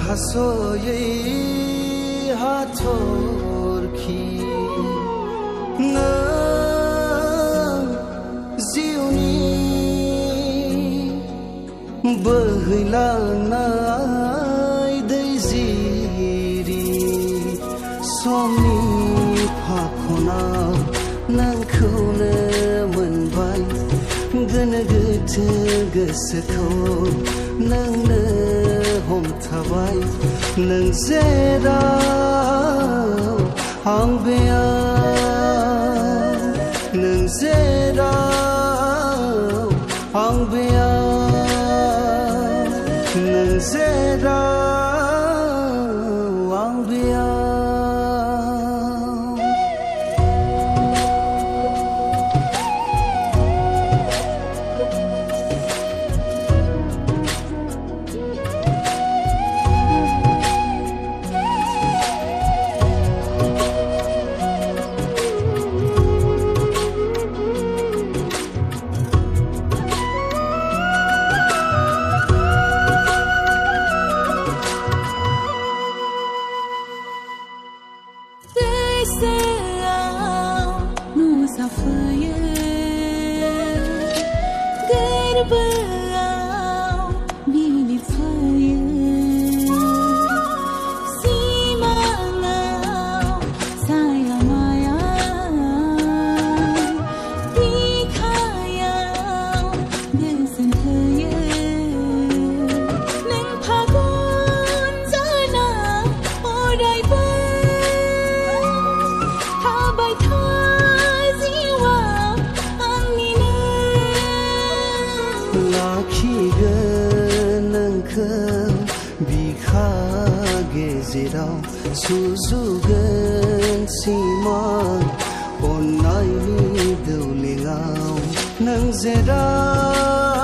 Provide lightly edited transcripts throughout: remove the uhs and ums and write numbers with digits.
हास'यै हाथरखि नों जिउनि बोहैलांनाय दै जिरि समनि फाखनाव नोंखौनो मोनबाय गोनो गोथो गोसोखौ नोंनो हमथाबाय नों जेराव आं बेयाव नों जेराव आं बेयाव नों जेराव आं बेयाव बिखा गेजेराव सुजुगोन सिमां अननायनि दौलेङाव नों जेराव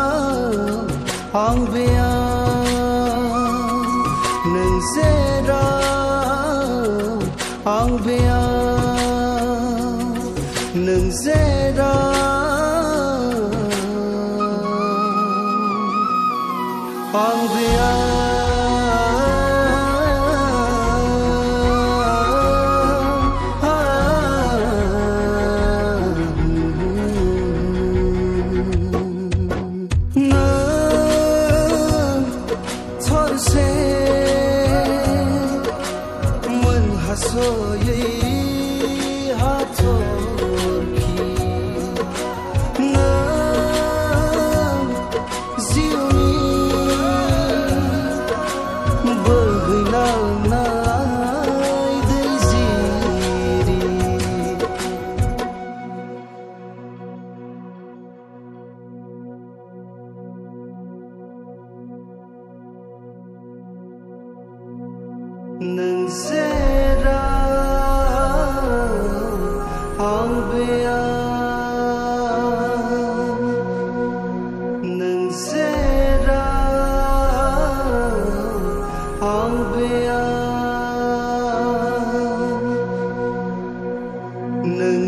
आं बेयाव नों जेराव आं बेयाव नों जेराव आं बेयाव हास'यै हाथरखि नों जिउनि बोहैलांनाय दै जिरि नों आं बेयाव नों जेराव आं बेयाव नों